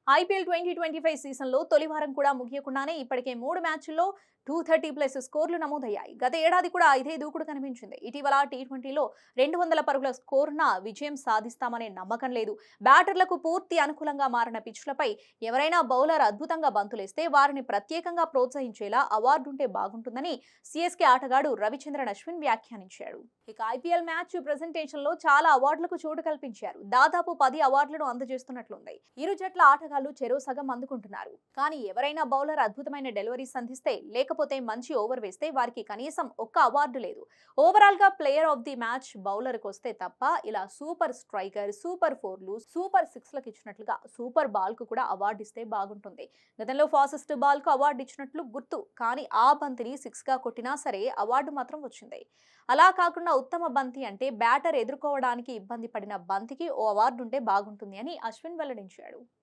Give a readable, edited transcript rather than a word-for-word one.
IPL 2025 సీజన్లో తొలి వారం కూడా ముగియకుండానే ఇప్పటికే 3 మ్యాచ్ల్లో 230+ స్కోర్లు నమోదయ్యాయి. గత ఏడాది కూడా ఇదే దూకుడు కనిపించింది. ఇటీవల టీ20లో 200 పరుగుల స్కోరున విజయం సాధిస్తామనే నమ్మకం లేదు. బ్యాటర్లకు పూర్తి అనుకూలంగా మారిన పిచ్లపై ఎవరైనా బౌలర్ అద్భుతంగా బంతులేస్తే వారిని ప్రత్యేకంగా ప్రోత్సహించేలా అవార్డుంటే బాగుంటుందని సీఎస్కే ఆటగాడు రవిచంద్రన్ అశ్విన్ వ్యాఖ్యానించాడు. ఇక ఐపీఎల్ మ్యాచ్ ప్రెజెంటేషన్లో చాలా అవార్డులకు చోటు కల్పించారు. దాదాపు 10 అవార్డులను అందజేస్తున్నట్లుంది. ఇరు జట్ల ఆటగాళ్లు చెరో సగం అందుకుంటున్నారు. కానీ ఎవరైనా బౌలర్ అద్భుతమైన డెలివరీస్ అందిస్తే, లేకపోతే మంచి ఓవర్ వేస్తే వారికి కనీసం ఒక్క అవార్డు లేదు. ఓవరాల్ గా ప్లేయర్ ఆఫ్ ది మ్యాచ్ బౌలర్కి వస్తే తప్ప ఇలా సూపర్ స్ట్రైకర్, సూపర్ ఫోర్లు, సూపర్ సిక్స్లకు ఇచ్చినట్లుగా సూపర్ బాల్ కు కూడా అవార్డు ఇస్తే బాగుంటుంది. గతంలో ఫాస్టెస్ట్ బాల్ కు అవార్డు ఇచ్చినట్లు గుర్తు. కానీ ఆ బంతిని 6 గా కొట్టినా సరే అవార్డు మాత్రం వచ్చింది. అలా కాకుండా ఉత్తమ బంతి అంటే బ్యాటర్ ఎదుర్కోవడానికి ఇబ్బంది పడిన బంతికి ఓ అవార్డు ఉంటే బాగుంటుంది అని అశ్విన్ వెల్లడించాడు.